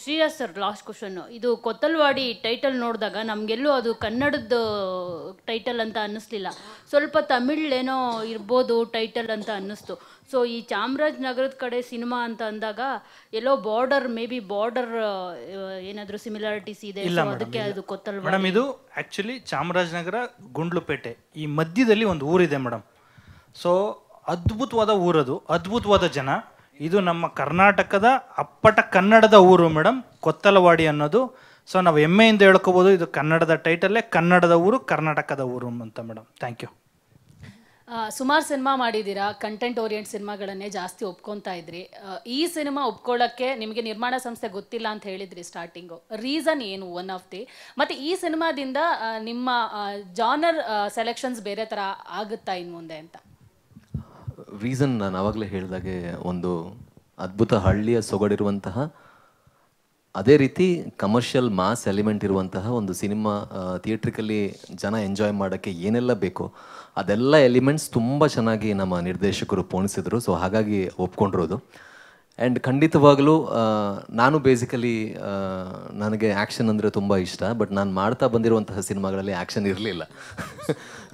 Shriraj sir, last question. ಇದು ಕೊತ್ತಲ್ವಾಡಿ title ನೋಡಿದಾಗ ನಮಗೆಲ್ಲೂ ಅದು ಕನ್ನಡದ ಟೈಟಲ್ ಅಂತ ಅನ್ನಿಸ್ಲಿಲ್ಲ. ಸ್ವಲ್ಪ ತಮಿಳ್ ಏನೋ ಇರ್ಬೋದು ಟೈಟಲ್ ಅಂತ ಅನ್ನಿಸ್ತು. ಸೊ ಈ ಚಾಮರಾಜನಗರದ ಕಡೆ ಸಿನಿಮಾ ಅಂತ ಅಂದಾಗ ಎಲ್ಲೋ ಬಾರ್ಡರ್, ಮೇ ಬಿ ಬಾರ್ಡರ್ ಏನಾದರೂ ಸಿಮಿಲಾರಿಟೀಸ್ ಇದೆ, ಅದಕ್ಕೆ ಅದು ಕೊತ್ತಲ್ವಾಡಿ. ಮೇಡಮ್, ಇದು ಆ್ಯಕ್ಚುಲಿ ಚಾಮರಾಜನಗರ ಗುಂಡ್ಲುಪೇಟೆ ಈ ಮಧ್ಯದಲ್ಲಿ ಒಂದು ಊರಿದೆ ಮೇಡಮ್. ಸೊ ಅದ್ಭುತವಾದ ಊರದು, ಅದ್ಭುತವಾದ ಜನ. ಇದು ನಮ್ಮ ಕರ್ನಾಟಕದ ಅಪ್ಪಟ ಕನ್ನಡದ ಊರು ಮೇಡಮ್, ಕೊತ್ತಲವಾಡಿ ಅನ್ನೋದು. ಸೊ ನಾವು ಹೆಮ್ಮೆಯಿಂದ ಹೇಳ್ಕೋಬೋದು, ಇದು ಕನ್ನಡದ ಟೈಟಲ್ಲೇ, ಕನ್ನಡದ ಊರು, ಕರ್ನಾಟಕದ ಊರು ಅಂತ ಮೇಡಮ್. Thank you. ಸುಮಾರು ಸಿನಿಮಾ ಮಾಡಿದ್ದೀರಾ, ಕಂಟೆಂಟ್ ಓರಿಯೆಂಟ್ ಸಿನಿಮಾಗಳನ್ನೇ ಜಾಸ್ತಿ ಒಪ್ಕೊತಾ ಇದ್ರಿ. ಈ ಸಿನಿಮಾ ಒಪ್ಕೊಳ್ಳೋಕ್ಕೆ ನಿಮಗೆ ನಿರ್ಮಾಣ ಸಂಸ್ಥೆ ಗೊತ್ತಿಲ್ಲ ಅಂತ ಹೇಳಿದ್ರಿ ಸ್ಟಾರ್ಟಿಂಗು. ರೀಸನ್ ಏನು ಒನ್ ಆಫ್ ದಿ? ಮತ್ತು ಈ ಸಿನಿಮಾದಿಂದ ನಿಮ್ಮ ಜಾನರ್ ಸೆಲೆಕ್ಷನ್ಸ್ ಬೇರೆ ಥರ ಆಗುತ್ತಾ ಇನ್ನು ಮುಂದೆ ಅಂತ? ರೀಸನ್ ನಾನು ಆವಾಗಲೇ ಹೇಳಿದಾಗೆ, ಒಂದು ಅದ್ಭುತ ಹಳ್ಳಿಯ ಸೊಗಡಿರುವಂತಹ, ಅದೇ ರೀತಿ ಕಮರ್ಷಿಯಲ್ ಮಾಸ್ ಎಲಿಮೆಂಟ್ ಇರುವಂತಹ ಒಂದು ಸಿನಿಮಾ ಥಿಯೇಟ್ರಿಕಲಿ ಜನ ಎಂಜಾಯ್ ಮಾಡೋಕ್ಕೆ ಏನೆಲ್ಲ ಬೇಕೋ ಅದೆಲ್ಲ ಎಲಿಮೆಂಟ್ಸ್ ತುಂಬ ಚೆನ್ನಾಗಿ ನಮ್ಮ ನಿರ್ದೇಶಕರು ಪೋಣಿಸಿದ್ರು. ಸೊ ಹಾಗಾಗಿ ಒಪ್ಕೊಂಡಿರೋದು. ಆ್ಯಂಡ್ ಖಂಡಿತವಾಗಲೂ ನಾನು ಬೇಸಿಕಲಿ ನನಗೆ ಆ್ಯಕ್ಷನ್ ಅಂದರೆ ತುಂಬ ಇಷ್ಟ. ಬಟ್ ನಾನು ಮಾಡ್ತಾ ಬಂದಿರುವಂತಹ ಸಿನಿಮಾಗಳಲ್ಲಿ ಆ್ಯಕ್ಷನ್ ಇರಲಿಲ್ಲ.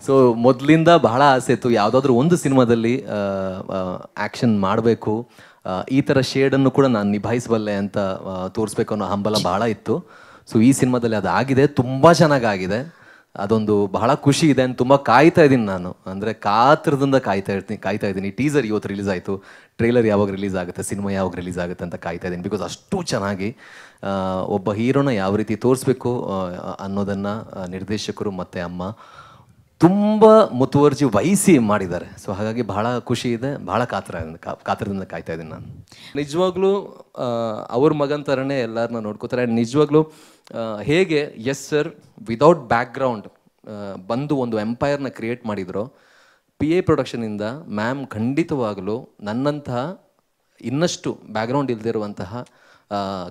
ಸೊ ಮೊದಲಿಂದ ಬಹಳ ಆಸೆ ಇತ್ತು, ಯಾವುದಾದ್ರೂ ಒಂದು ಸಿನಿಮಾದಲ್ಲಿ ಆ್ಯಕ್ಷನ್ ಮಾಡಬೇಕು, ಈ ಥರ ಶೇಡನ್ನು ಕೂಡ ನಾನು ನಿಭಾಯಿಸಬಲ್ಲೆ ಅಂತ ತೋರಿಸ್ಬೇಕು ಅನ್ನೋ ಹಂಬಲ ಭಾಳ ಇತ್ತು. ಸೊ ಈ ಸಿನಿಮಾದಲ್ಲಿ ಅದಾಗಿದೆ, ತುಂಬ ಚೆನ್ನಾಗಾಗಿದೆ. ಅದೊಂದು ಬಹಳ ಖುಷಿ ಇದೆ. ತುಂಬ ಕಾಯ್ತಾ ಇದ್ದೀನಿ ನಾನು, ಅಂದರೆ ಕಾತ್ರದಿಂದ ಕಾಯ್ತಾ ಇದ್ದೀನಿ. ಟೀಸರ್ ಇವತ್ತು ರಿಲೀಸ್ ಆಯಿತು, ಟ್ರೈಲರ್ ಯಾವಾಗ ರಿಲೀಸ್ ಆಗುತ್ತೆ, ಸಿನಿಮಾ ಯಾವಾಗ ರಿಲೀಸ್ ಆಗುತ್ತೆ ಅಂತ ಕಾಯ್ತಾ ಇದ್ದೀನಿ. ಬಿಕಾಸ್ ಅಷ್ಟು ಚೆನ್ನಾಗಿ ಒಬ್ಬ ಹೀರೋನ ಯಾವ ರೀತಿ ತೋರಿಸ್ಬೇಕು ಅನ್ನೋದನ್ನು ನಿರ್ದೇಶಕರು ಮತ್ತು ಅಮ್ಮ ತುಂಬ ಮುತುವರ್ಜಿ ವಹಿಸಿ ಮಾಡಿದ್ದಾರೆ. ಸೊ ಹಾಗಾಗಿ ಬಹಳ ಖುಷಿ ಇದೆ, ಬಹಳ ಕಾತ್ರದಿಂದ ಕಾಯ್ತಾ ಇದ್ದೀನಿ ನಾನು. ನಿಜವಾಗ್ಲೂ ಅವ್ರ ಮಗನ ಥರನೇ ಎಲ್ಲರನ್ನ ನೋಡ್ಕೋತಾರೆ. ನಿಜವಾಗ್ಲೂ ಹೇಗೆ ಎಸ್ ಸರ್ ವಿದೌಟ್ ಬ್ಯಾಕ್ಗ್ರೌಂಡ್ ಬಂದು ಒಂದು ಎಂಪೈರ್ನ ಕ್ರಿಯೇಟ್ ಮಾಡಿದ್ರು, ಪಿ ಎ ಪ್ರೊಡಕ್ಷನಿಂದ ಮ್ಯಾಮ್ ಖಂಡಿತವಾಗಲೂ ನನ್ನಂತಹ ಇನ್ನಷ್ಟು ಬ್ಯಾಕ್ಗ್ರೌಂಡ್ ಇಲ್ಲದೆ ಇರುವಂತಹ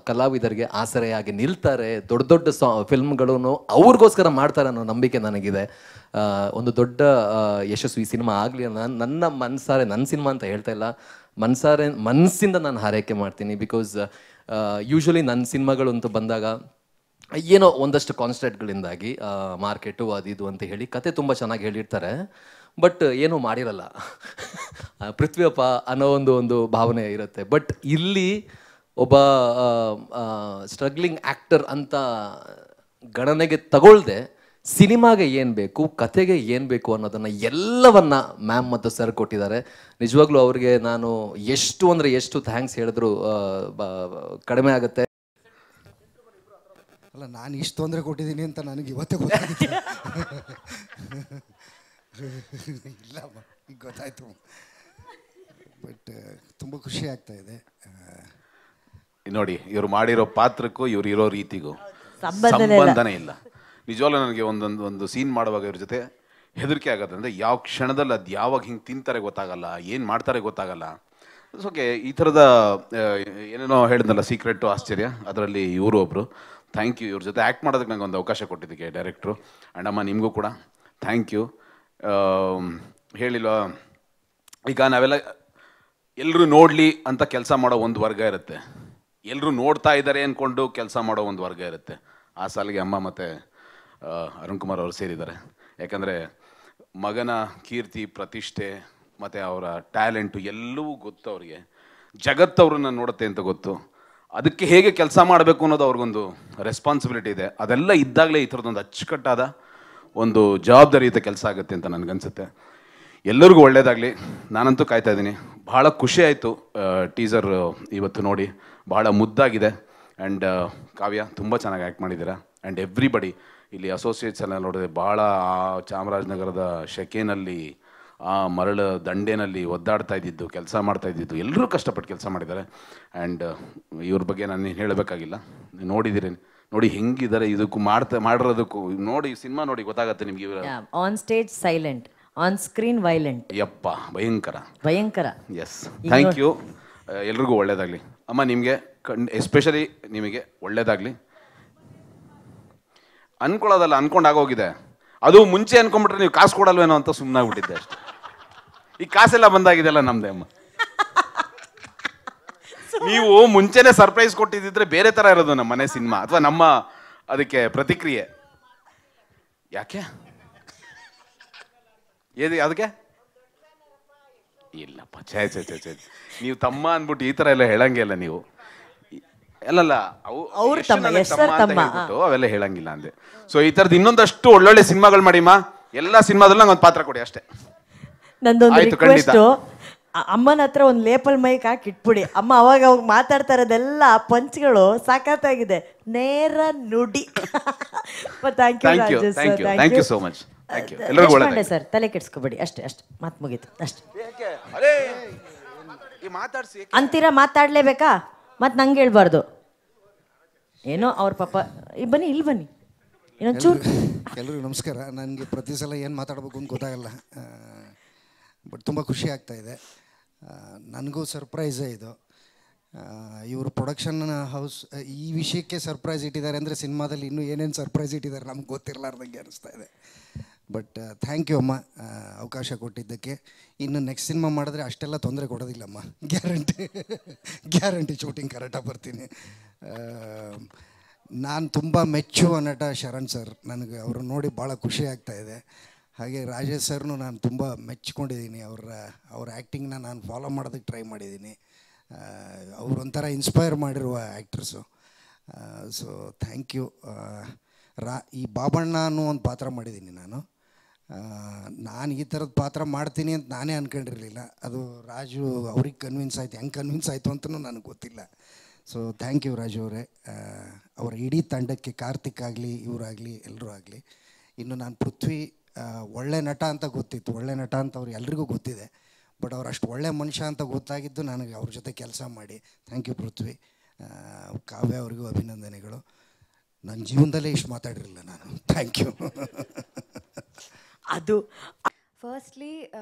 ಕಲಾವಿದರಿಗೆ ಆಸರೆಯಾಗಿ ನಿಲ್ತಾರೆ. ದೊಡ್ಡ ದೊಡ್ಡ ಫಿಲ್ಮ್ಗಳನ್ನು ಅವ್ರಿಗೋಸ್ಕರ ಮಾಡ್ತಾರೆ ಅನ್ನೋ ನಂಬಿಕೆ ನನಗಿದೆ. ಒಂದು ದೊಡ್ಡ ಯಶಸ್ವಿ ಸಿನಿಮಾ ಆಗಲಿ ನನ್ನ ಮನಸಾರೆ, ನನ್ನ ಸಿನಿಮಾ ಅಂತ ಹೇಳ್ತಾ ಇಲ್ಲ, ಮನಸ್ಸಿಂದ ನಾನು ಹಾರೈಕೆ ಮಾಡ್ತೀನಿ. ಬಿಕಾಸ್ ಯೂಶ್ವಲಿ ನನ್ನ ಸಿನಿಮಾಗಳು ಅಂತ ಬಂದಾಗ ಏನೋ ಒಂದಷ್ಟು ಕಾನ್ಸ್ಟೆಂಟ್ಗಳಿಂದಾಗಿ ಮಾರ್ಕೆಟು ಅದು ಇದು ಅಂತ ಹೇಳಿ ಕತೆ ತುಂಬ ಚೆನ್ನಾಗಿ ಹೇಳಿರ್ತಾರೆ, ಬಟ್ ಏನೂ ಮಾಡಿರಲ್ಲ. ಪೃಥ್ವಿಯಪ್ಪ ಅನ್ನೋ ಒಂದು ಭಾವನೆ ಇರುತ್ತೆ. ಬಟ್ ಇಲ್ಲಿ ಒಬ್ಬ ಸ್ಟ್ರಗ್ಲಿಂಗ್ ಆ್ಯಕ್ಟರ್ ಅಂತ ಗಣನೆಗೆ ತಗೊಳ್ದೆ ಸಿನಿಮಾಗೆ ಏನು ಬೇಕು, ಕತೆಗೆ ಏನು ಬೇಕು ಅನ್ನೋದನ್ನು ಎಲ್ಲವನ್ನ ಮ್ಯಾಮ್ ಮತ್ತು ಸರ್ ಕೊಟ್ಟಿದ್ದಾರೆ. ನಿಜವಾಗ್ಲೂ ಅವ್ರಿಗೆ ನಾನು ಎಷ್ಟು ಅಂದರೆ ಎಷ್ಟು ಥ್ಯಾಂಕ್ಸ್ ಹೇಳಿದ್ರು ಕಡಿಮೆ ಆಗುತ್ತೆ. ಅಲ್ಲ, ನಾನು ಇಷ್ಟು ತೊಂದರೆ ಕೊಟ್ಟಿದ್ದೀನಿ ಅಂತ ನನಗೆ ಇವತ್ತೇ ಗೊತ್ತಾಗಿತ್ತು. ಇಲ್ಲ, ಈಗ ಗೊತ್ತಾಯ್ತು. ಬಟ್ ತುಂಬ ಖುಷಿ ಆಗ್ತಾ ಇದೆ. ನೋಡಿ, ಇವ್ರು ಮಾಡಿರೋ ಪಾತ್ರಕ್ಕೂ ಇವ್ರು ಇರೋ ರೀತಿಗೂ ಸಂಬಂಧನೇ ಇಲ್ಲ. ನಿಜವಾಗ್ಲೂ ನನಗೆ ಒಂದು ಸೀನ್ ಮಾಡುವಾಗ ಇವ್ರ ಜೊತೆ ಹೆದರಿಕೆ ಆಗುತ್ತೆ. ಅಂದರೆ ಯಾವ ಕ್ಷಣದಲ್ಲಿ ಅದು ಯಾವಾಗ ಹಿಂಗೆ ತಿಂತಾರೆ ಗೊತ್ತಾಗಲ್ಲ, ಏನು ಮಾಡ್ತಾರೆ ಗೊತ್ತಾಗಲ್ಲ. ಓಕೆ, ಈ ಥರದ ಏನೇನೋ ಹೇಳಿದ್ನಲ್ಲ ಸೀಕ್ರೆಟು ಆಶ್ಚರ್ಯ, ಅದರಲ್ಲಿ ಇವರು ಒಬ್ಬರು. Thank you. ಇವ್ರ ಜೊತೆ ಆ್ಯಕ್ಟ್ ಮಾಡೋದಕ್ಕೆ ನಂಗೆ ಒಂದು ಅವಕಾಶ ಕೊಟ್ಟಿದ್ದಕ್ಕೆ ಡೈರೆಕ್ಟ್ರು. ಆ್ಯಂಡ್ ಅಮ್ಮ ನಿಮಗೂ ಕೂಡ ಥ್ಯಾಂಕ್ ಯು. ಹೇಳಿಲ್ವ, ಈಗ ನಾವೆಲ್ಲ ಎಲ್ಲರೂ ನೋಡಲಿ ಅಂತ ಕೆಲಸ ಮಾಡೋ ಒಂದು ವರ್ಗ ಇರುತ್ತೆ, ಎಲ್ಲರೂ ನೋಡ್ತಾ ಇದ್ದಾರೆ ಅಂದ್ಕೊಂಡು ಕೆಲಸ ಮಾಡೋ ಒಂದು ವರ್ಗ ಇರುತ್ತೆ. ಆ ಸಾಲಿಗೆ ಅಮ್ಮ ಮತ್ತು ಅರುಣ್ ಕುಮಾರ್ ಅವರು ಸೇರಿದ್ದಾರೆ. ಯಾಕಂದರೆ ಮಗನ ಕೀರ್ತಿ, ಪ್ರತಿಷ್ಠೆ ಮತ್ತು ಅವರ ಟ್ಯಾಲೆಂಟು ಎಲ್ಲವೂ ಗೊತ್ತು ಅವರಿಗೆ. ಜಗತ್ತವ್ರನ್ನ ನೋಡುತ್ತೆ ಅಂತ ಗೊತ್ತು. ಅದಕ್ಕೆ ಹೇಗೆ ಕೆಲಸ ಮಾಡಬೇಕು ಅನ್ನೋದು ಅವ್ರಿಗೊಂದು ರೆಸ್ಪಾನ್ಸಿಬಿಲಿಟಿ ಇದೆ. ಅದೆಲ್ಲ ಇದ್ದಾಗಲೇ ಈ ಥರದೊಂದು ಅಚ್ಚುಕಟ್ಟಾದ ಒಂದು ಜವಾಬ್ದಾರಿಯುತ ಕೆಲಸ ಆಗುತ್ತೆ ಅಂತ ನನಗನ್ಸುತ್ತೆ. ಎಲ್ಲರಿಗೂ ಒಳ್ಳೆಯದಾಗಲಿ. ನಾನಂತೂ ಕಾಯ್ತಾ ಇದ್ದೀನಿ. ಭಾಳ ಖುಷಿ ಆಯಿತು ಟೀಸರ್ ಇವತ್ತು ನೋಡಿ, ಭಾಳ ಮುದ್ದಾಗಿದೆ. ಆ್ಯಂಡ್ ಕಾವ್ಯ ತುಂಬ ಚೆನ್ನಾಗಿ ಆ್ಯಕ್ಟ್ ಮಾಡಿದ್ದೀರಾ. ಆ್ಯಂಡ್ ಎವ್ರಿಬಡಿ ಇಲ್ಲಿ ಅಸೋಸಿಯೇಟ್ಸ್ ಎಲ್ಲ ನೋಡಿದ್ರೆ ಭಾಳ ಚಾಮರಾಜನಗರದ ಶೆಕೆನಲ್ಲಿ, ಆ ಮರಳು ದಂಡೆನಲ್ಲಿ ಒದ್ದಾಡ್ತಾ ಇದ್ದಿದ್ದು, ಕೆಲಸ ಮಾಡ್ತಾ ಇದ್ದಿದ್ದು, ಎಲ್ಲರೂ ಕಷ್ಟಪಟ್ಟು ಕೆಲಸ ಮಾಡಿದ್ದಾರೆ. ಆ್ಯಂಡ್ ಇವ್ರ ಬಗ್ಗೆ ನಾನು ಹೇಳಬೇಕಾಗಿಲ್ಲ, ನೋಡಿದ್ದೀರಿ. ನೋಡಿ ಹೆಂಗಿದ್ದಾರೆ, ಇದಕ್ಕೂ ಮಾಡಿರೋದಕ್ಕೂ ನೋಡಿ, ಸಿನಿಮಾ ನೋಡಿ ಗೊತ್ತಾಗತ್ತೆ ನಿಮಗೆ. On stage silent, on screen violent. ಯಪ್ಪ, ಭಯಂಕರ ಭಯಂಕರ. Yes, thank you. ಎಲ್ರಿಗೂ ಒಳ್ಳೇದಾಗಲಿ ಅಮ್ಮ. ನಿಮಗೆ ಎಸ್ಪೆಷಲಿ ನಿಮಗೆ ಒಳ್ಳೇದಾಗಲಿ. ಅನ್ಕೊಳ್ಳೋದಲ್ಲ, ಅನ್ಕೊಂಡಾಗೋಗಿದೆ. ಅದು ಮುಂಚೆ ಅನ್ಕೊಂಡ್ಬಿಟ್ರೆ ನೀವು ಕಾಸು ಕೊಡಲ್ವೇನೋ ಅಂತ ಸುಮ್ಮನಾಗ್ಬಿಟ್ಟಿದ್ದೆ ಅಷ್ಟೇ. ಈ ಕಾಸೆಲ್ಲ ಬಂದಾಗಿದೆಲ್ಲ ನಮ್ದೇ ಅಮ್ಮ. ನೀವು ಮುಂಚೆನೆ ಸರ್ಪ್ರೈಸ್ ಕೊಟ್ಟಿದ್ದಿದ್ರೆ ಬೇರೆ ತರ ಇರೋದು ನಮ್ಮ ಮನೆ ಸಿನಿಮಾ, ಅಥವಾ ನಮ್ಮ ಅದಕ್ಕೆ ಪ್ರತಿಕ್ರಿಯೆ. ಯಾಕೆ ಅದಕ್ಕೆ ಇಲ್ಲಪ್ಪ, ಛೇ ಛೇ ಛೇ ಛೇ, ನೀವು ತಮ್ಮ ಅಂದ್ಬಿಟ್ಟು ಈ ತರ ಎಲ್ಲ ಹೇಳಂಗಿಲ್ಲ ನೀವು. ಅಲ್ಲಲ್ಲ, ಅವ್ರ ತಮ್ಮ ಅಂತ ಹೇಳ್ಬಿಟ್ಟು ಅವೆಲ್ಲ ಹೇಳಂಗಿಲ್ಲ ಅಂದೆ. ಸೊ ಈ ತರದ್ ಇನ್ನೊಂದಷ್ಟು ಒಳ್ಳೊಳ್ಳೆ ಸಿನಿಮಾಗಳು ಮಾಡಿಮ್ಮ, ಎಲ್ಲಾ ಸಿನಿಮಾದಲ್ಲೂ ನಂಗೆ ಒಂದು ಪಾತ್ರ ಕೊಡಿ ಅಷ್ಟೇ. ನಂದೊಂದು ರಿಕ್ವೆಸ್ಟ್, ಅಮ್ಮನ ಹತ್ರ ಒಂದು ಲೇಪಲ್ ಮೈಕ್ ಹಾಕಿ ಇಟ್ಬಿಡಿ. ಅಮ್ಮ ಅವಾಗ ಅವಾಗ ಮಾತಾಡ್ತಾ ಇರೋದೆಲ್ಲ ಪಂಚ್ಗಳು ಸಾಕಾಗಿದೆ, ನೇರ ನುಡಿ. Thank you thank you so much. ಎಲ್ಲರಿಗೂ ಒಳ್ಳೆಯದು ಸರ್, ತಲೆ ಕೆಡಿಸ್ಕೋಬೇಡಿ, ಅಷ್ಟೇ ಅಷ್ಟೇ, ಮಾತು ಮುಗೀತು ಅಷ್ಟೇ. ಅಂತೀರಾ ಮಾತಾಡ್ಲೇಬೇಕಾ? ಮತ್ತೆ ನಂಗೆ ಹೇಳ್ಬಾರ್ದು ಏನೋ ಅವ್ರ ಪಾಪ. ಬನ್ನಿ ಇಲ್ಲಿ ಬನ್ನಿ, ಇನ್ನೊಂಚೂರು. ಎಲ್ರಿಗೂ ನಮಸ್ಕಾರ. ನನಗೆ ಪ್ರತಿ ಸಲ ಏನು ಮಾತಾಡಬೇಕು ಅಂತ ಗೊತ್ತಾಗಲ್ಲ, ಬಟ್ ತುಂಬ ಖುಷಿ ಆಗ್ತಾಯಿದೆ. ನನಗೂ ಸರ್ಪ್ರೈಸೇ ಇದು. ಇವರು ಪ್ರೊಡಕ್ಷನ್ ಹೌಸ್ ಈ ವಿಷಯಕ್ಕೆ ಸರ್ಪ್ರೈಸ್ ಇಟ್ಟಿದ್ದಾರೆ ಅಂದರೆ ಸಿನಿಮಾದಲ್ಲಿ ಇನ್ನೂ ಏನೇನು ಸರ್ಪ್ರೈಸ್ ಇಟ್ಟಿದ್ದಾರೆ ನಮ್ಗೆ ಗೊತ್ತಿರಲಾರ್ದಂಗೆ ಅನಿಸ್ತಾ ಇದೆ. ಬಟ್ ಥ್ಯಾಂಕ್ ಯು ಅಮ್ಮ, ಅವಕಾಶ ಕೊಟ್ಟಿದ್ದಕ್ಕೆ. ಇನ್ನು ನೆಕ್ಸ್ಟ್ ಸಿನಿಮಾ ಮಾಡಿದ್ರೆ ಅಷ್ಟೆಲ್ಲ ತೊಂದರೆ ಕೊಡೋದಿಲ್ಲಮ್ಮ, ಗ್ಯಾರಂಟಿ ಶೂಟಿಂಗ್ ಕರೆಕ್ಟಾಗಿ ಬರ್ತೀನಿ. ನಾನು ತುಂಬ ಮೆಚ್ಚುವ ನಟ ಶರಣ್ ಸರ್, ನನಗೆ ಅವ್ರನ್ನ ನೋಡಿ ಭಾಳ ಖುಷಿ ಆಗ್ತಾಯಿದೆ. ಹಾಗೆ ರಾಜೇಶ್ ಸರ್ನು ನಾನು ತುಂಬ ಮೆಚ್ಕೊಂಡಿದ್ದೀನಿ. ಅವ್ರ ಆ್ಯಕ್ಟಿಂಗ್ನ ನಾನು ಫಾಲೋ ಮಾಡೋದಕ್ಕೆ ಟ್ರೈ ಮಾಡಿದ್ದೀನಿ. ಅವರೊಂಥರ ಇನ್ಸ್ಪೈರ್ ಮಾಡಿರುವ ಆ್ಯಕ್ಟ್ರಸ್ಸು. So thank you. ಈ ಬಾಬಣ್ಣ ಅನ್ನೋ ಒಂದು ಪಾತ್ರ ಮಾಡಿದ್ದೀನಿ ನಾನು. ಈ ಥರದ ಪಾತ್ರ ಮಾಡ್ತೀನಿ ಅಂತ ನಾನೇ ಅಂದ್ಕೊಂಡಿರಲಿಲ್ಲ. ಅದು ರಾಜು ಅವ್ರಿಗೆ ಕನ್ವಿನ್ಸ್ ಆಯಿತು, ಹೆಂಗೆ ಕನ್ವಿನ್ಸ್ ಆಯಿತು ಅಂತಲೂ ನನಗೆ ಗೊತ್ತಿಲ್ಲ. ಸೊ ಥ್ಯಾಂಕ್ ಯು ರಾಜು ಅವರೇ, ಅವರ ಇಡೀ ತಂಡಕ್ಕೆ, ಕಾರ್ತಿಕ್ ಆಗಲಿ, ಇವರಾಗಲಿ, ಎಲ್ಲರೂ ಆಗಲಿ. ಇನ್ನು ನಾನು ಪೃಥ್ವಿ ಒಳ್ಳೆ ನಟ ಅಂತ ಗೊತ್ತಿತ್ತು, ಒಳ್ಳೆ ನಟ ಅಂತ ಅವ್ರು ಎಲ್ರಿಗೂ ಗೊತ್ತಿದೆ. ಬಟ್ ಅವ್ರು ಅಷ್ಟು ಒಳ್ಳೆ ಮನುಷ್ಯ ಅಂತ ಗೊತ್ತಾಗಿದ್ದು ನನಗೆ ಅವ್ರ ಜೊತೆ ಕೆಲಸ ಮಾಡಿ. ಥ್ಯಾಂಕ್ ಯು ಪೃಥ್ವಿ. ಕಾವ್ಯ ಅವ್ರಿಗೂ ಅಭಿನಂದನೆಗಳು. ನನ್ನ ಜೀವನದಲ್ಲೇ ಇಷ್ಟು ಮಾತಾಡಿರಲಿಲ್ಲ ನಾನು. Thank you. ಅದು ಫಸ್ಟ್ಲಿ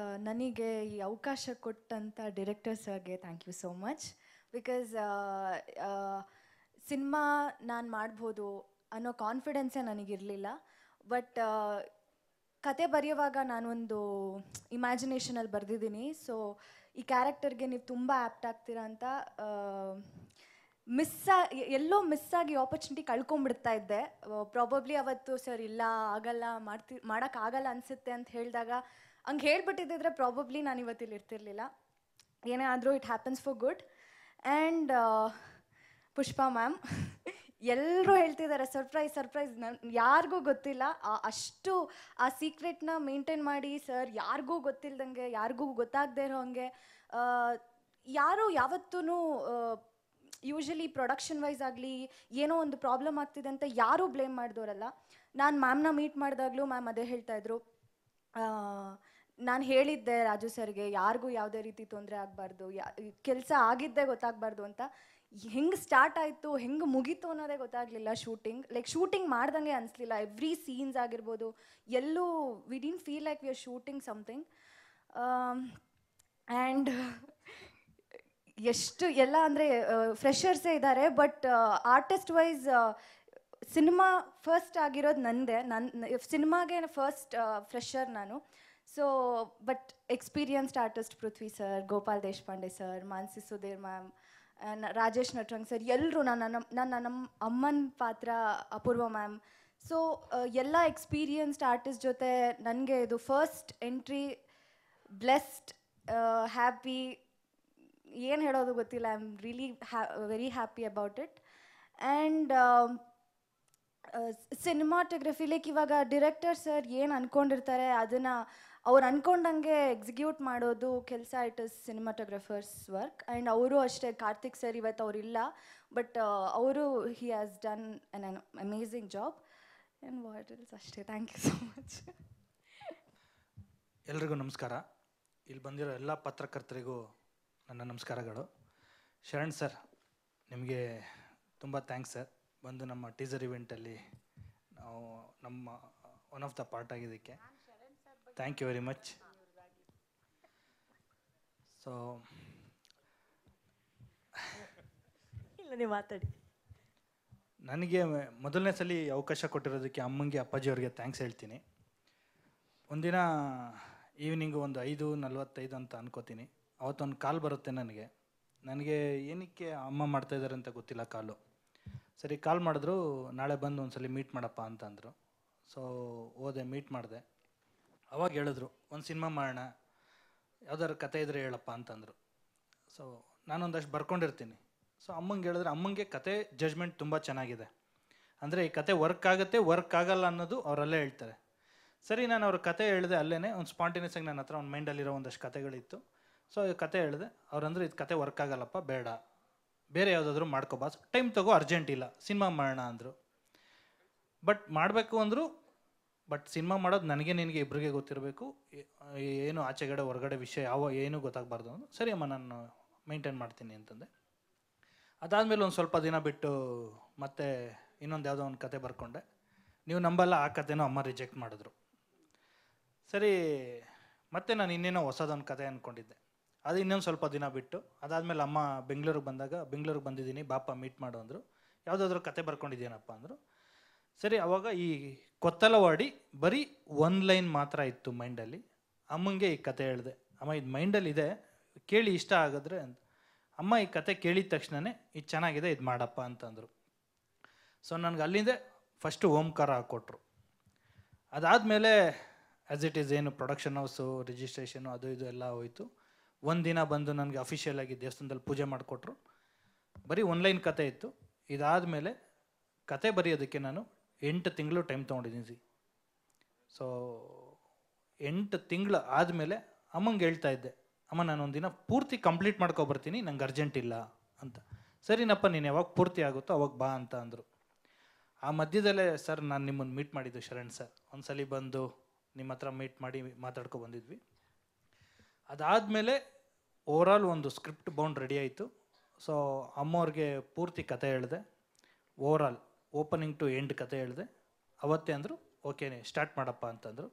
ನನಗೆ ಈ ಅವಕಾಶ ಕೊಟ್ಟಂಥ ಡಿರೆಕ್ಟರ್ ಸರ್ಗೆ thank you so much. Because cinema ನಾನು ಮಾಡ್ಬೋದು ಅನ್ನೋ ಕಾನ್ಫಿಡೆನ್ಸೇ ನನಗಿರಲಿಲ್ಲ. ಬಟ್ ಕತೆ ಬರೆಯುವಾಗ ನಾನೊಂದು ಇಮ್ಯಾಜಿನೇಷನಲ್ಲಿ ಬರೆದಿದ್ದೀನಿ. ಸೊ ಈ ಕ್ಯಾರೆಕ್ಟರ್ಗೆ ನೀವು ತುಂಬ ಆ್ಯಪ್ಟ್ ಆಗ್ತೀರಾ ಅಂತ ಎಲ್ಲೋ ಮಿಸ್ ಆಗಿ ಆಪರ್ಚುನಿಟಿ ಕಳ್ಕೊಂಡ್ಬಿಡ್ತಾ ಇದ್ದೆ. ಪ್ರಾಬಬ್ಲಿ ಅವತ್ತು ಸರ್ ಇಲ್ಲ ಆಗಲ್ಲ, ಮಾಡೋಕ್ಕಾಗಲ್ಲ ಅನಿಸುತ್ತೆ ಅಂತ ಹೇಳಿದಾಗ ಹಂಗೆ ಹೇಳ್ಬಿಟ್ಟಿದ್ದಿದ್ರೆ ಪ್ರಾಬಬ್ಲಿ ನಾನು ಇವತ್ತಿಲ್ಲಿ ಇರ್ತಿರ್ಲಿಲ್ಲ. ಏನೇ ಆದರೂ it happens for good. And Pushpa ma'am ಎಲ್ಲರೂ ಹೇಳ್ತಿದ್ದಾರೆ ಸರ್ಪ್ರೈಸ್. ಯಾರಿಗೂ ಗೊತ್ತಿಲ್ಲ, ಅಷ್ಟು ಆ ಸೀಕ್ರೆಟ್ನ ಮೇಂಟೈನ್ ಮಾಡಿ ಸರ್, ಯಾರಿಗೂ ಗೊತ್ತಿಲ್ದಂಗೆ, ಯಾರಿಗೂ ಗೊತ್ತಾಗದೇ ಇರೋ ಹಂಗೆ. ಯಾರು ಯಾವತ್ತೂ ಯೂಶಲಿ ಪ್ರೊಡಕ್ಷನ್ ವೈಸ್ ಆಗಲಿ ಏನೋ ಒಂದು ಪ್ರಾಬ್ಲಮ್ ಆಗ್ತಿದೆ ಅಂತ ಯಾರೂ ಬ್ಲೇಮ್ ಮಾಡಿದವರಲ್ಲ. ನಾನು ಮ್ಯಾಮ್ನ ಮೀಟ್ ಮಾಡಿದಾಗಲೂ ಮ್ಯಾಮ್ ಅದೇ ಹೇಳ್ತಾಯಿದ್ರು, ನಾನು ಹೇಳಿದ್ದೆ ರಾಜು ಸರ್ಗೆ ಯಾರಿಗೂ ಯಾವುದೇ ರೀತಿ ತೊಂದರೆ ಆಗಬಾರ್ದು, ಕೆಲಸ ಆಗಿದ್ದೇ ಗೊತ್ತಾಗಬಾರ್ದು ಅಂತ. ಹೆಂಗೆ ಸ್ಟಾರ್ಟ್ ಆಯಿತು, ಹೆಂಗೆ ಮುಗೀತು ಅನ್ನೋದೇ ಗೊತ್ತಾಗಲಿಲ್ಲ. ಶೂಟಿಂಗ್ ಮಾಡ್ದಂಗೆ ಅನಿಸ್ಲಿಲ್ಲ. ಎವ್ರಿ ಸೀನ್ಸ್ ಆಗಿರ್ಬೋದು ಎಲ್ಲೂ we didn't feel like we are shooting something. And ಎಷ್ಟು ಎಲ್ಲ ಅಂದರೆ ಫ್ರೆಷರ್ಸೇ ಇದ್ದಾರೆ. But artist wise cinema first ಆಗಿರೋದು ನಂದೇ. ಸಿನಿಮಾಗೆ ಫಸ್ಟ್ ಫ್ರೆಷರ್ ನಾನು. So but experienced artist Prithvi sir, Gopal Deshpande sir, Mansi Sudhir ma'am, Rajesh Natrang sir, ಎಲ್ಲರೂ ನಮ್ಮ ಅಮ್ಮನ ಪಾತ್ರ ಅಪೂರ್ವ ಮ್ಯಾಮ್. ಸೊ ಎಲ್ಲ ಎಕ್ಸ್ಪೀರಿಯನ್ಸ್ಡ್ ಆರ್ಟಿಸ್ಟ್ ಜೊತೆ ನನಗೆ ಇದು ಫಸ್ಟ್ ಎಂಟ್ರಿ. ಬ್ಲೆಸ್ಡ್, ಹ್ಯಾಪಿ, ಏನು ಹೇಳೋದು ಗೊತ್ತಿಲ್ಲ. I am really very happy about it. And cinematography like ಇವಾಗ ಡಿರೆಕ್ಟರ್ ಸರ್ ಏನು ಅಂದ್ಕೊಂಡಿರ್ತಾರೆ ಅದನ್ನು ಅವ್ರು ಅಂದ್ಕೊಂಡಂಗೆ ಎಕ್ಸಿಕ್ಯೂಟ್ ಮಾಡೋದು ಕೆಲಸ. It is cinematographers work. And ಅವರು ಅಷ್ಟೇ, ಕಾರ್ತಿಕ್ ಸರ್ ಇವತ್ತು ಅವರಿಲ್ಲ, ಬಟ್ ಅವರು he has done an amazing job. And what else ಅಷ್ಟೇ. Thank you so much. ಎಲ್ರಿಗೂ ನಮಸ್ಕಾರ. ಇಲ್ಲಿ ಬಂದಿರೋ ಎಲ್ಲ ಪತ್ರಕರ್ತರಿಗೂ ನನ್ನ ನಮಸ್ಕಾರಗಳು. ಶರಣ್ ಸರ್, ನಿಮಗೆ ತುಂಬ ಥ್ಯಾಂಕ್ಸ್ ಸರ್. ಬಂದು ನಮ್ಮ ಟೀಸರ್ ಇವೆಂಟಲ್ಲಿ ನಾವು ನಮ್ಮ ಒನ್ ಆಫ್ ದ ಪಾರ್ಟ್ ಆಗಿದ್ದಕ್ಕೆ thank you very much. So ಇಲ್ಲ, ನೀವು ಮಾತಾಡಿ. ನನಗೆ ಮೊದಲನೇ ಸಲ ಅವಕಾಶ ಕೊಟ್ಟಿರೋದಕ್ಕೆ ಅಮ್ಮಂಗೆ, ಅಪ್ಪಾಜಿಯವ್ರಿಗೆ ಥ್ಯಾಂಕ್ಸ್ ಹೇಳ್ತೀನಿ. ಒಂದಿನ ಈವ್ನಿಂಗು ಒಂದು 5:45 ಅಂತ ಅನ್ಕೋತೀನಿ. ಅವತ್ತೊಂದು ಕಾಲ್ ಬರುತ್ತೆ ನನಗೆ. ನನಗೆ ಏನಕ್ಕೆ ಅಮ್ಮ ಮಾಡ್ತಾಯಿದ್ದಾರೆ ಅಂತ ಗೊತ್ತಿಲ್ಲ ಕಾಲು. ಸರಿ ಕಾಲ್ ಮಾಡಿದ್ರು, ನಾಳೆ ಬಂದು ಒಂದ್ಸಲಿ ಮೀಟ್ ಮಾಡಪ್ಪ ಅಂತಂದರು. ಸೊ ಹೋದೆ, ಮೀಟ್ ಮಾಡಿದೆ. ಅವಾಗ ಹೇಳಿದ್ರು ಒಂದು ಸಿನಿಮಾ ಮಾಡೋಣ, ಯಾವ್ದಾದ್ರು ಕತೆ ಇದ್ರೆ ಹೇಳಪ್ಪ ಅಂತಂದರು. ಸೊ ನಾನೊಂದಷ್ಟು ಬರ್ಕೊಂಡಿರ್ತೀನಿ. ಸೊ ಅಮ್ಮಂಗೆ ಹೇಳಿದ್ರೆ, ಅಮ್ಮಂಗೆ ಕತೆ ಜಜ್ಮೆಂಟ್ ತುಂಬ ಚೆನ್ನಾಗಿದೆ. ಅಂದರೆ ಈ ಕತೆ ವರ್ಕ್ ಆಗುತ್ತೆ, ವರ್ಕ್ ಆಗಲ್ಲ ಅನ್ನೋದು ಅವರಲ್ಲೇ ಹೇಳ್ತಾರೆ. ಸರಿ, ನಾನು ಅವ್ರ ಕತೆ ಹೇಳಿದೆ ಅಲ್ಲೇ. ಒಂದು ಸ್ಪಾಂಟೇನಿಯಸ್ ಆಗಿ ನನ್ನ ಹತ್ರ ಒಂದು ಮೈಂಡಲ್ಲಿರೋ ಒಂದಷ್ಟು ಕತೆಗಳಿತ್ತು. ಸೊ ಈ ಕತೆ ಹೇಳಿದೆ. ಅವ್ರಂದ್ರೆ ಇದು ಕತೆ ವರ್ಕ್ ಆಗಲ್ಲಪ್ಪ, ಬೇಡ, ಬೇರೆ ಯಾವುದಾದ್ರೂ ಮಾಡ್ಕೊಬಾ, ಟೈಮ್ ತಗೋ, ಅರ್ಜೆಂಟ್ ಇಲ್ಲ, ಸಿನಿಮಾ ಮಾಡೋಣ ಅಂದರು. ಬಟ್ ಮಾಡಬೇಕು ಅಂದರು. ಬಟ್ ಸಿನಿಮಾ ಮಾಡೋದು ನನಗೆ ನಿನಗೆ ಇಬ್ಬರಿಗೆ ಗೊತ್ತಿರಬೇಕು, ಏನು ಆಚೆಗಡೆ ಹೊರಗಡೆ ವಿಷಯ ಏನೂ ಗೊತ್ತಾಗಬಾರ್ದು ಅಂದು. ಸರಿ ಅಮ್ಮ, ನಾನು ಮೇಂಟೈನ್ ಮಾಡ್ತೀನಿ ಅಂತಂದೆ. ಅದಾದಮೇಲೆ ಒಂದು ಸ್ವಲ್ಪ ದಿನ ಬಿಟ್ಟು ಮತ್ತೆ ಇನ್ನೊಂದು ಯಾವುದೋ ಒಂದು ಕತೆ ಬರ್ಕೊಂಡೆ. ನೀವು ನಂಬಲ್ಲ, ಆ ಕತೆನೂ ಅಮ್ಮ ರಿಜೆಕ್ಟ್ ಮಾಡಿದ್ರು. ಸರಿ, ಮತ್ತೆ ನಾನು ಇನ್ನೇನೋ ಹೊಸದೊಂದು ಕತೆ ಅಂದ್ಕೊಂಡಿದ್ದೆ. ಅದು ಇನ್ನೊಂದು ಸ್ವಲ್ಪ ದಿನ ಬಿಟ್ಟು ಅದಾದಮೇಲೆ ಅಮ್ಮ ಬೆಂಗಳೂರಿಗೆ ಬಂದಾಗ, ಬೆಂಗಳೂರಿಗೆ ಬಂದಿದ್ದೀನಿ ಬಾಪ ಮೀಟ್ ಮಾಡು ಅಂದರು. ಯಾವುದಾದ್ರೂ ಕತೆ ಬರ್ಕೊಂಡಿದ್ದೀನಪ್ಪ ಅಂದರು. ಸರಿ, ಅವಾಗ ಈ ಕೊತ್ತಲವಾಡಿ ಬರೀ 1 ಲೈನ್ ಮಾತ್ರ ಇತ್ತು ಮೈಂಡಲ್ಲಿ. ಅಮ್ಮಂಗೆ ಈ ಕತೆ ಹೇಳಿದೆ, ಅಮ್ಮ ಇದು ಮೈಂಡಲ್ಲಿ ಇದೆ, ಕೇಳಿ ಇಷ್ಟ ಆಗಿದ್ರೆ ಅಂತ. ಅಮ್ಮ ಈ ಕತೆ ಕೇಳಿದ ತಕ್ಷಣವೇ ಇದು ಚೆನ್ನಾಗಿದೆ, ಇದು ಮಾಡಪ್ಪ ಅಂತಂದರು. ಸೊ ನನಗೆ ಅಲ್ಲಿಂದ ಫಸ್ಟು ಓಂಕಾರ ಹಾಕ್ಕೊಟ್ರು. ಅದಾದಮೇಲೆ ಆ್ಯಸ್ ಇಟ್ ಈಸ್ ಏನು ಪ್ರೊಡಕ್ಷನ್ ಹೌಸು, ರಿಜಿಸ್ಟ್ರೇಷನು, ಅದು ಇದು ಎಲ್ಲ ಹೋಯಿತು. ಒಂದಿನ ಬಂದು ನನಗೆ ಅಫಿಷಿಯಲ್ ಆಗಿ ದೇವಸ್ಥಾನದಲ್ಲಿ ಪೂಜೆ ಮಾಡಿಕೊಟ್ರು. ಬರೀ 1 ಲೈನ್ ಕತೆ ಇತ್ತು. ಇದಾದಮೇಲೆ ಕತೆ ಬರೆಯೋದಕ್ಕೆ ನಾನು 8 ತಿಂಗಳು ಟೈಮ್ ತೊಗೊಂಡಿದ್ದೀನಿ. ಸೊ 8 ತಿಂಗಳು ಆದಮೇಲೆ ಅಮ್ಮಂಗೆ ಹೇಳ್ತಾ ಇದ್ದೆ, ಅಮ್ಮ ನಾನು ಒಂದಿನ ಪೂರ್ತಿ ಕಂಪ್ಲೀಟ್ ಮಾಡ್ಕೊಬರ್ತೀನಿ, ನಂಗೆ ಅರ್ಜೆಂಟ್ ಇಲ್ಲ ಅಂತ. ಸರಿನಪ್ಪ, ನೀನು ಯಾವಾಗ ಪೂರ್ತಿ ಆಗುತ್ತೋ ಅವಾಗ ಬಾ ಅಂತ ಅಂದರು. ಆ ಮಧ್ಯದಲ್ಲೇ ಸರ್ ನಾನು ನಿಮ್ಮನ್ನು ಮೀಟ್ ಮಾಡಿದ್ದು ಶರಣ್ ಸರ್, ಒಂದ್ಸಲಿ ಬಂದು ನಿಮ್ಮ ಹತ್ರ ಮೀಟ್ ಮಾಡಿ ಮಾತಾಡ್ಕೊ ಬಂದಿದ್ವಿ. ಅದಾದಮೇಲೆ ಓವರಾಲ್ ಒಂದು ಸ್ಕ್ರಿಪ್ಟ್ ಬೌಂಡ್ ರೆಡಿ ಆಯಿತು. ಸೊ ಅಮ್ಮವ್ರಿಗೆ ಪೂರ್ತಿ ಕತೆ ಹೇಳಿದೆ, ಓವರಾಲ್ ಓಪನಿಂಗ್ ಟು ಎಂಡ್ ಕತೆ ಹೇಳಿದೆ. ಅವತ್ತೇ ಅಂದರು ಓಕೆ ಸ್ಟಾರ್ಟ್ ಮಾಡಪ್ಪ ಅಂತಂದರು.